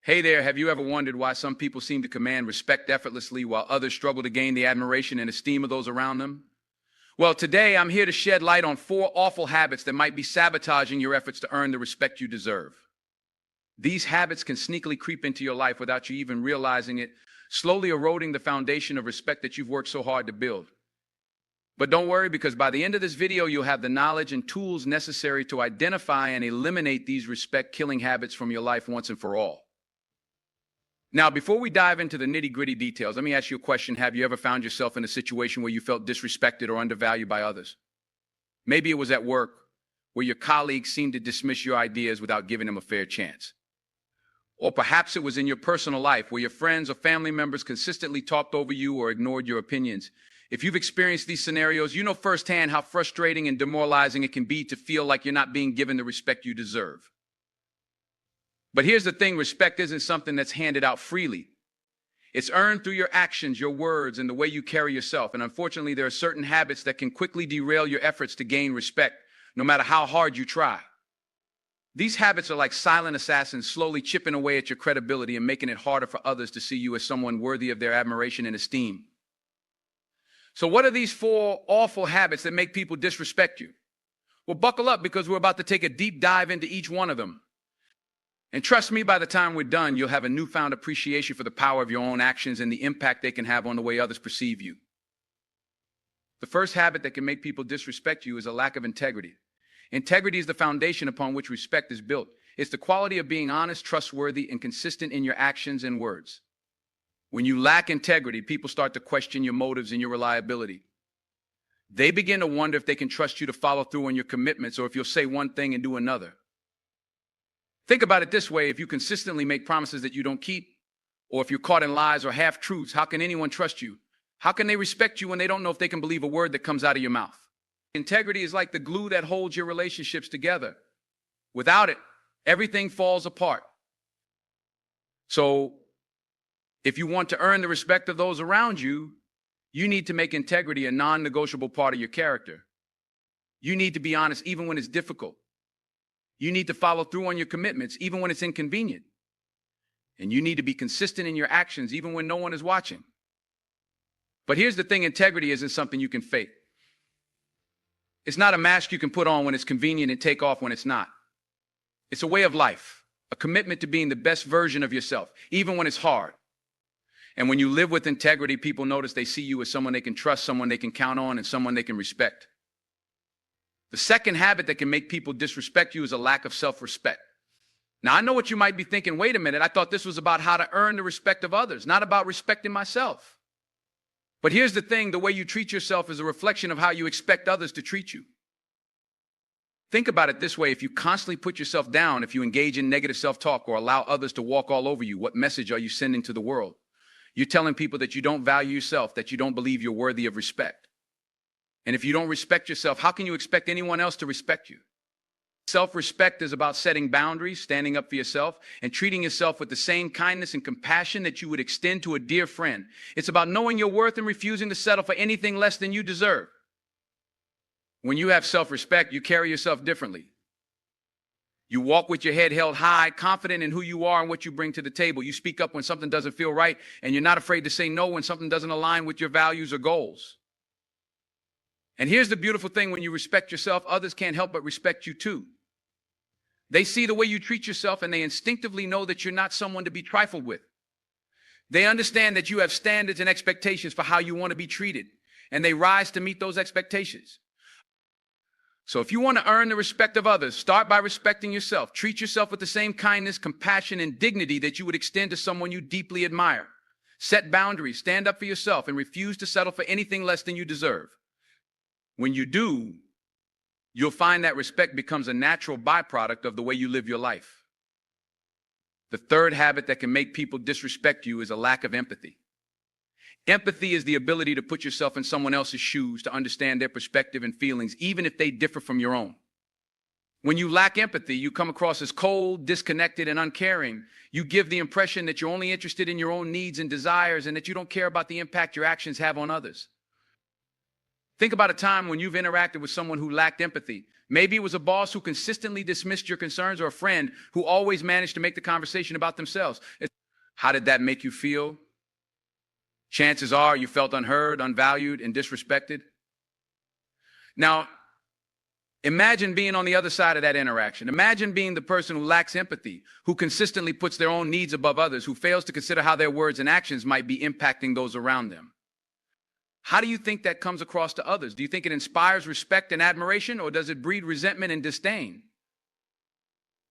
Hey there, have you ever wondered why some people seem to command respect effortlessly while others struggle to gain the admiration and esteem of those around them? Well, today I'm here to shed light on 4 awful habits that might be sabotaging your efforts to earn the respect you deserve. These habits can sneakily creep into your life without you even realizing it, slowly eroding the foundation of respect that you've worked so hard to build. But don't worry, because by the end of this video, you'll have the knowledge and tools necessary to identify and eliminate these respect-killing habits from your life once and for all. Now, before we dive into the nitty-gritty details, let me ask you a question. Have you ever found yourself in a situation where you felt disrespected or undervalued by others? Maybe it was at work, where your colleagues seemed to dismiss your ideas without giving them a fair chance. Or perhaps it was in your personal life, where your friends or family members consistently talked over you or ignored your opinions. If you've experienced these scenarios, you know firsthand how frustrating and demoralizing it can be to feel like you're not being given the respect you deserve. But here's the thing, respect isn't something that's handed out freely. It's earned through your actions, your words, and the way you carry yourself. And unfortunately, there are certain habits that can quickly derail your efforts to gain respect, no matter how hard you try. These habits are like silent assassins, slowly chipping away at your credibility and making it harder for others to see you as someone worthy of their admiration and esteem. So what are these 4 awful habits that make people disrespect you? Well, buckle up, because we're about to take a deep dive into each one of them. And trust me, by the time we're done, you'll have a newfound appreciation for the power of your own actions and the impact they can have on the way others perceive you. The first habit that can make people disrespect you is a lack of integrity. Integrity is the foundation upon which respect is built. It's the quality of being honest, trustworthy, and consistent in your actions and words. When you lack integrity, people start to question your motives and your reliability. They begin to wonder if they can trust you to follow through on your commitments, or if you'll say one thing and do another. Think about it this way: if you consistently make promises that you don't keep, or if you're caught in lies or half-truths, how can anyone trust you? How can they respect you when they don't know if they can believe a word that comes out of your mouth? Integrity is like the glue that holds your relationships together. Without it, everything falls apart. So, if you want to earn the respect of those around you, you need to make integrity a non-negotiable part of your character. You need to be honest even when it's difficult. You need to follow through on your commitments even when it's inconvenient. And you need to be consistent in your actions even when no one is watching. But here's the thing, integrity isn't something you can fake. It's not a mask you can put on when it's convenient and take off when it's not. It's a way of life, a commitment to being the best version of yourself, even when it's hard. And when you live with integrity, people notice they see you as someone they can trust, someone they can count on, and someone they can respect. The second habit that can make people disrespect you is a lack of self-respect. Now, I know what you might be thinking. Wait a minute, I thought this was about how to earn the respect of others, not about respecting myself. But here's the thing, the way you treat yourself is a reflection of how you expect others to treat you. Think about it this way: if you constantly put yourself down, if you engage in negative self-talk or allow others to walk all over you, what message are you sending to the world? You're telling people that you don't value yourself, that you don't believe you're worthy of respect. And if you don't respect yourself, how can you expect anyone else to respect you? Self-respect is about setting boundaries, standing up for yourself, and treating yourself with the same kindness and compassion that you would extend to a dear friend. It's about knowing your worth and refusing to settle for anything less than you deserve. When you have self-respect, you carry yourself differently. You walk with your head held high, confident in who you are and what you bring to the table. You speak up when something doesn't feel right, and you're not afraid to say no when something doesn't align with your values or goals. And here's the beautiful thing: when you respect yourself, others can't help but respect you too. They see the way you treat yourself, and they instinctively know that you're not someone to be trifled with. They understand that you have standards and expectations for how you want to be treated, and they rise to meet those expectations. So if you want to earn the respect of others, start by respecting yourself. Treat yourself with the same kindness, compassion, and dignity that you would extend to someone you deeply admire. Set boundaries, stand up for yourself, and refuse to settle for anything less than you deserve. When you do, you'll find that respect becomes a natural byproduct of the way you live your life. The third habit that can make people disrespect you is a lack of empathy. Empathy is the ability to put yourself in someone else's shoes, to understand their perspective and feelings, even if they differ from your own. When you lack empathy, you come across as cold, disconnected, and uncaring. You give the impression that you're only interested in your own needs and desires, and that you don't care about the impact your actions have on others. Think about a time when you've interacted with someone who lacked empathy. Maybe it was a boss who consistently dismissed your concerns, or a friend who always managed to make the conversation about themselves. How did that make you feel? Chances are you felt unheard, unvalued, and disrespected. Now, imagine being on the other side of that interaction. Imagine being the person who lacks empathy, who consistently puts their own needs above others, who fails to consider how their words and actions might be impacting those around them. How do you think that comes across to others? Do you think it inspires respect and admiration, or does it breed resentment and disdain?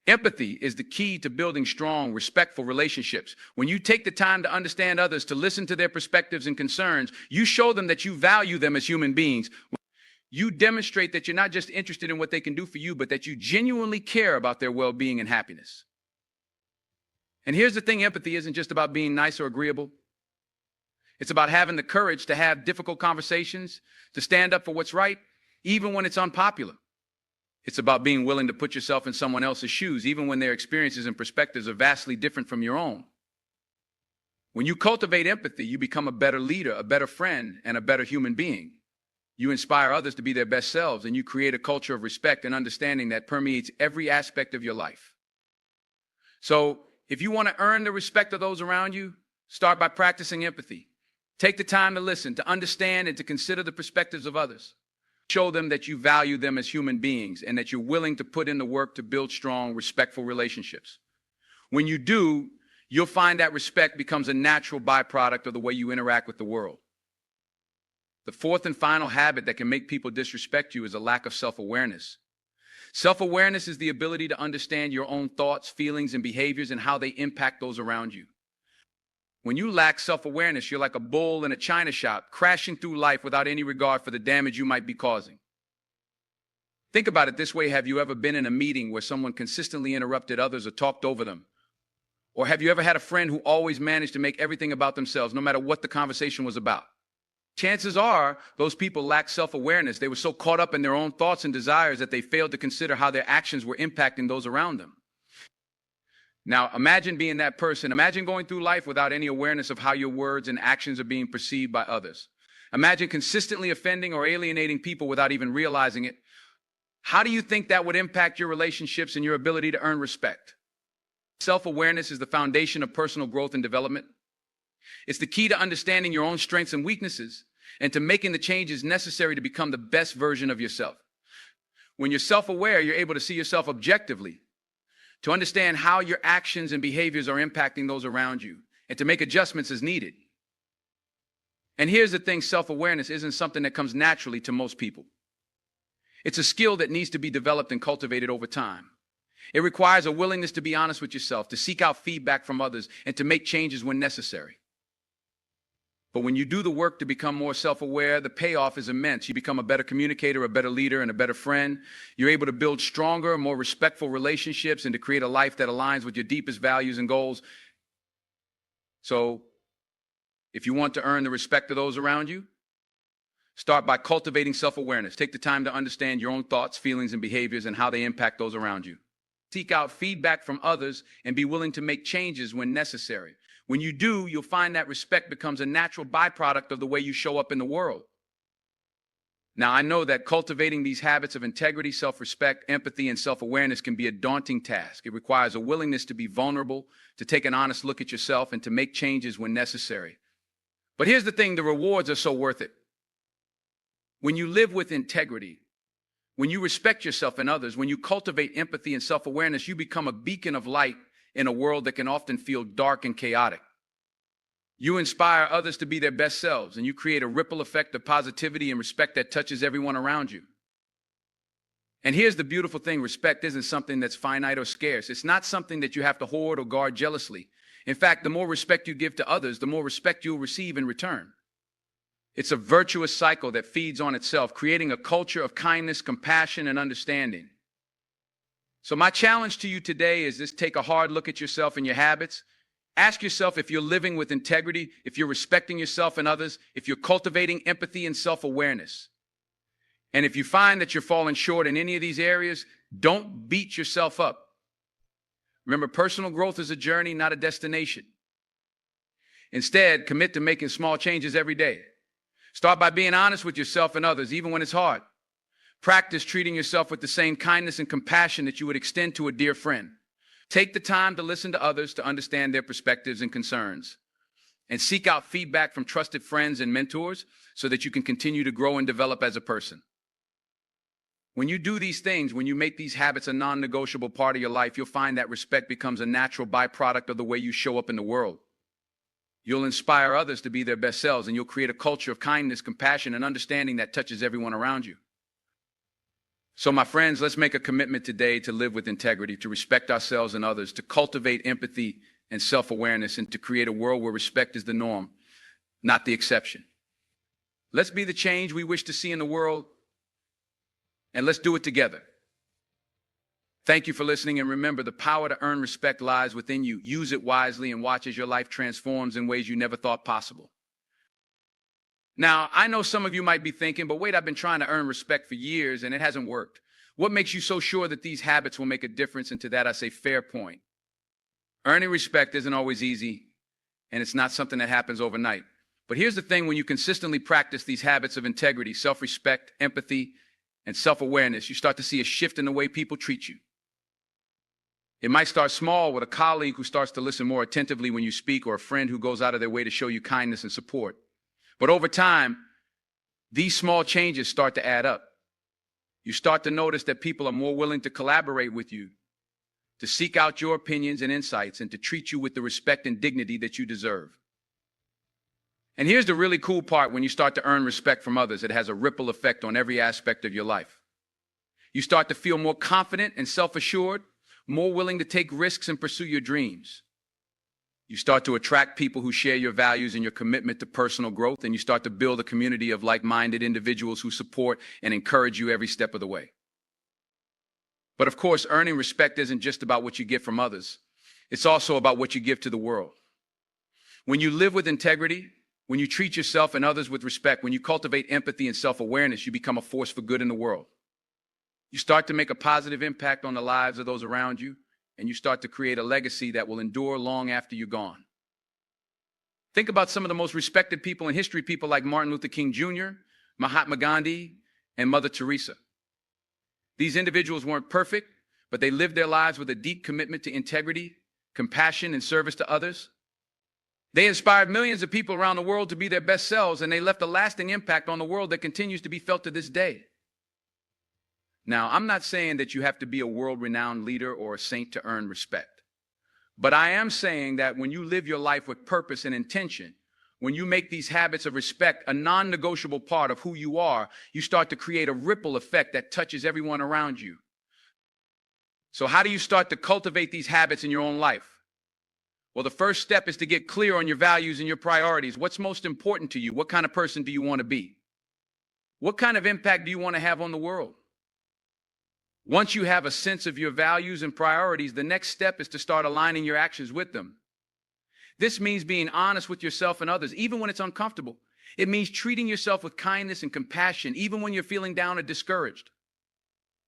Empathy is the key to building strong, respectful relationships. When you take the time to understand others, to listen to their perspectives and concerns, you show them that you value them as human beings. You demonstrate that you're not just interested in what they can do for you, but that you genuinely care about their well-being and happiness. And here's the thing, empathy isn't just about being nice or agreeable. It's about having the courage to have difficult conversations, to stand up for what's right, even when it's unpopular. It's about being willing to put yourself in someone else's shoes, even when their experiences and perspectives are vastly different from your own. When you cultivate empathy, you become a better leader, a better friend, and a better human being. You inspire others to be their best selves, and you create a culture of respect and understanding that permeates every aspect of your life. So, if you want to earn the respect of those around you, start by practicing empathy. Take the time to listen, to understand, and to consider the perspectives of others. Show them that you value them as human beings and that you're willing to put in the work to build strong, respectful relationships. When you do, you'll find that respect becomes a natural byproduct of the way you interact with the world. The fourth and final habit that can make people disrespect you is a lack of self-awareness. Self-awareness is the ability to understand your own thoughts, feelings, and behaviors and how they impact those around you. When you lack self-awareness, you're like a bull in a china shop, crashing through life without any regard for the damage you might be causing. Think about it this way. Have you ever been in a meeting where someone consistently interrupted others or talked over them? Or have you ever had a friend who always managed to make everything about themselves, no matter what the conversation was about? Chances are those people lacked self-awareness. They were so caught up in their own thoughts and desires that they failed to consider how their actions were impacting those around them. Now, imagine being that person. Imagine going through life without any awareness of how your words and actions are being perceived by others. Imagine consistently offending or alienating people without even realizing it. How do you think that would impact your relationships and your ability to earn respect? Self-awareness is the foundation of personal growth and development. It's the key to understanding your own strengths and weaknesses and to making the changes necessary to become the best version of yourself. When you're self-aware, you're able to see yourself objectively, to understand how your actions and behaviors are impacting those around you, and to make adjustments as needed. And here's the thing, self-awareness isn't something that comes naturally to most people. It's a skill that needs to be developed and cultivated over time. It requires a willingness to be honest with yourself, to seek out feedback from others, and to make changes when necessary. But when you do the work to become more self-aware, the payoff is immense. You become a better communicator, a better leader, and a better friend. You're able to build stronger, more respectful relationships and to create a life that aligns with your deepest values and goals. So, if you want to earn the respect of those around you, start by cultivating self-awareness. Take the time to understand your own thoughts, feelings, and behaviors and how they impact those around you. Seek out feedback from others and be willing to make changes when necessary. When you do, you'll find that respect becomes a natural byproduct of the way you show up in the world. Now, I know that cultivating these habits of integrity, self-respect, empathy, and self-awareness can be a daunting task. It requires a willingness to be vulnerable, to take an honest look at yourself, and to make changes when necessary. But here's the thing, the rewards are so worth it. When you live with integrity, when you respect yourself and others, when you cultivate empathy and self-awareness, you become a beacon of light in a world that can often feel dark and chaotic. You inspire others to be their best selves, and you create a ripple effect of positivity and respect that touches everyone around you. And here's the beautiful thing, respect isn't something that's finite or scarce. It's not something that you have to hoard or guard jealously. In fact, the more respect you give to others, the more respect you'll receive in return. It's a virtuous cycle that feeds on itself, creating a culture of kindness, compassion, and understanding. So my challenge to you today is this: take a hard look at yourself and your habits. Ask yourself if you're living with integrity, if you're respecting yourself and others, if you're cultivating empathy and self-awareness. And if you find that you're falling short in any of these areas, don't beat yourself up. Remember, personal growth is a journey, not a destination. Instead, commit to making small changes every day. Start by being honest with yourself and others, even when it's hard. Practice treating yourself with the same kindness and compassion that you would extend to a dear friend. Take the time to listen to others to understand their perspectives and concerns. And seek out feedback from trusted friends and mentors so that you can continue to grow and develop as a person. When you do these things, when you make these habits a non-negotiable part of your life, you'll find that respect becomes a natural byproduct of the way you show up in the world. You'll inspire others to be their best selves, and you'll create a culture of kindness, compassion, and understanding that touches everyone around you. So, my friends, let's make a commitment today to live with integrity, to respect ourselves and others, to cultivate empathy and self-awareness, and to create a world where respect is the norm, not the exception. Let's be the change we wish to see in the world, and let's do it together. Thank you for listening, and remember, the power to earn respect lies within you. Use it wisely and watch as your life transforms in ways you never thought possible. Now, I know some of you might be thinking, but wait, I've been trying to earn respect for years and it hasn't worked. What makes you so sure that these habits will make a difference? And to that I say, fair point. Earning respect isn't always easy, and it's not something that happens overnight. But here's the thing: when you consistently practice these habits of integrity, self-respect, empathy, and self-awareness, you start to see a shift in the way people treat you. It might start small, with a colleague who starts to listen more attentively when you speak, or a friend who goes out of their way to show you kindness and support. But over time, these small changes start to add up. You start to notice that people are more willing to collaborate with you, to seek out your opinions and insights, and to treat you with the respect and dignity that you deserve. And here's the really cool part: when you start to earn respect from others, it has a ripple effect on every aspect of your life. You start to feel more confident and self-assured, more willing to take risks and pursue your dreams. You start to attract people who share your values and your commitment to personal growth, and you start to build a community of like-minded individuals who support and encourage you every step of the way. But of course, earning respect isn't just about what you get from others. It's also about what you give to the world. When you live with integrity, when you treat yourself and others with respect, when you cultivate empathy and self-awareness, you become a force for good in the world. You start to make a positive impact on the lives of those around you, and you start to create a legacy that will endure long after you're gone. Think about some of the most respected people in history, people like Martin Luther King Jr., Mahatma Gandhi, and Mother Teresa. These individuals weren't perfect, but they lived their lives with a deep commitment to integrity, compassion, and service to others. They inspired millions of people around the world to be their best selves, and they left a lasting impact on the world that continues to be felt to this day. Now, I'm not saying that you have to be a world-renowned leader or a saint to earn respect. But I am saying that when you live your life with purpose and intention, when you make these habits of respect a non-negotiable part of who you are, you start to create a ripple effect that touches everyone around you. So how do you start to cultivate these habits in your own life? Well, the first step is to get clear on your values and your priorities. What's most important to you? What kind of person do you want to be? What kind of impact do you want to have on the world? Once you have a sense of your values and priorities, the next step is to start aligning your actions with them. This means being honest with yourself and others, even when it's uncomfortable. It means treating yourself with kindness and compassion, even when you're feeling down or discouraged.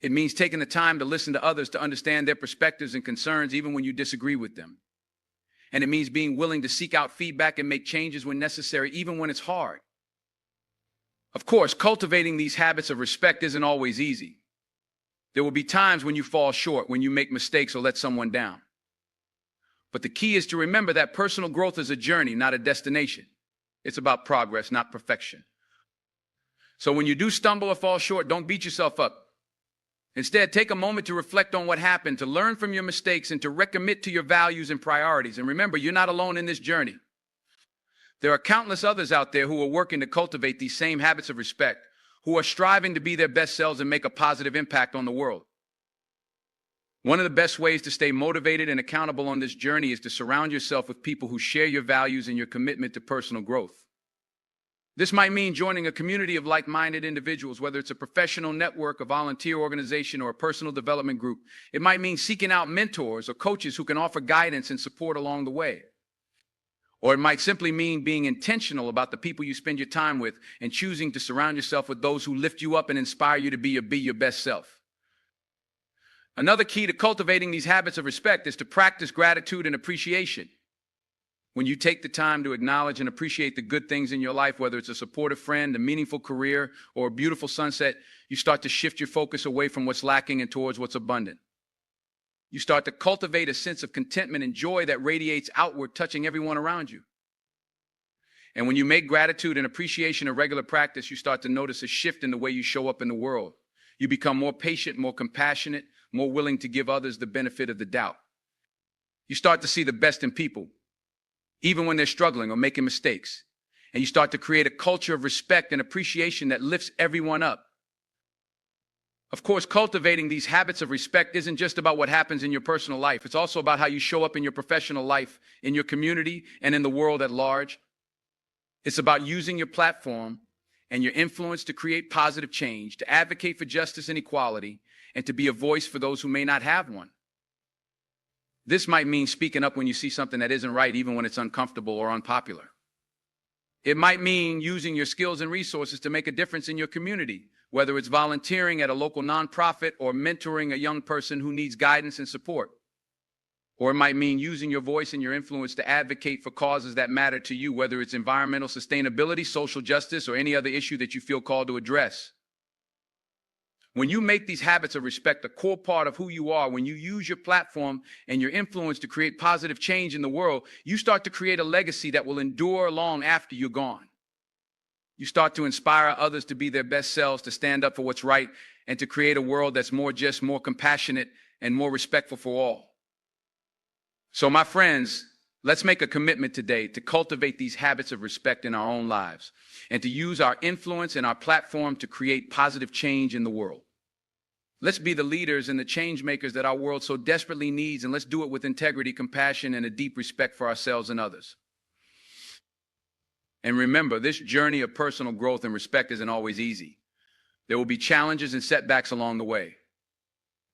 It means taking the time to listen to others, to understand their perspectives and concerns, even when you disagree with them. And it means being willing to seek out feedback and make changes when necessary, even when it's hard. Of course, cultivating these habits of respect isn't always easy. There will be times when you fall short, when you make mistakes or let someone down. But the key is to remember that personal growth is a journey, not a destination. It's about progress, not perfection. So when you do stumble or fall short, don't beat yourself up. Instead, take a moment to reflect on what happened, to learn from your mistakes, and to recommit to your values and priorities. And remember, you're not alone in this journey. There are countless others out there who are working to cultivate these same habits of respect, who are striving to be their best selves and make a positive impact on the world. One of the best ways to stay motivated and accountable on this journey is to surround yourself with people who share your values and your commitment to personal growth. This might mean joining a community of like-minded individuals, whether it's a professional network, a volunteer organization, or a personal development group. It might mean seeking out mentors or coaches who can offer guidance and support along the way. Or it might simply mean being intentional about the people you spend your time with and choosing to surround yourself with those who lift you up and inspire you to be your best self. Another key to cultivating these habits of respect is to practice gratitude and appreciation. When you take the time to acknowledge and appreciate the good things in your life, whether it's a supportive friend, a meaningful career, or a beautiful sunset, you start to shift your focus away from what's lacking and towards what's abundant. You start to cultivate a sense of contentment and joy that radiates outward, touching everyone around you. And when you make gratitude and appreciation a regular practice, you start to notice a shift in the way you show up in the world. You become more patient, more compassionate, more willing to give others the benefit of the doubt. You start to see the best in people, even when they're struggling or making mistakes. And you start to create a culture of respect and appreciation that lifts everyone up. Of course, cultivating these habits of respect isn't just about what happens in your personal life. It's also about how you show up in your professional life, in your community, and in the world at large. It's about using your platform and your influence to create positive change, to advocate for justice and equality, and to be a voice for those who may not have one. This might mean speaking up when you see something that isn't right, even when it's uncomfortable or unpopular. It might mean using your skills and resources to make a difference in your community, whether it's volunteering at a local nonprofit or mentoring a young person who needs guidance and support. Or it might mean using your voice and your influence to advocate for causes that matter to you, whether it's environmental sustainability, social justice, or any other issue that you feel called to address. When you make these habits of respect a core part of who you are, when you use your platform and your influence to create positive change in the world, you start to create a legacy that will endure long after you're gone. You start to inspire others to be their best selves, to stand up for what's right, and to create a world that's more just, more compassionate, and more respectful for all. So my friends, let's make a commitment today to cultivate these habits of respect in our own lives and to use our influence and our platform to create positive change in the world. Let's be the leaders and the change makers that our world so desperately needs, and let's do it with integrity, compassion, and a deep respect for ourselves and others. And remember, this journey of personal growth and respect isn't always easy. There will be challenges and setbacks along the way.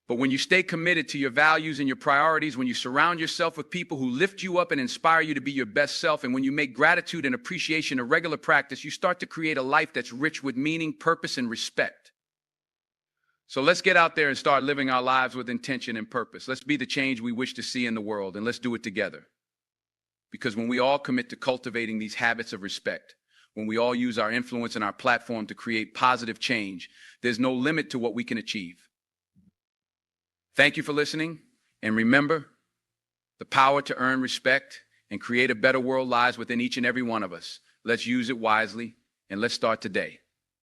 But when you stay committed to your values and your priorities, when you surround yourself with people who lift you up and inspire you to be your best self, and when you make gratitude and appreciation a regular practice, you start to create a life that's rich with meaning, purpose, and respect. So let's get out there and start living our lives with intention and purpose. Let's be the change we wish to see in the world, and let's do it together. Because when we all commit to cultivating these habits of respect, when we all use our influence and our platform to create positive change, there's no limit to what we can achieve. Thank you for listening, and remember, the power to earn respect and create a better world lies within each and every one of us. Let's use it wisely, and let's start today.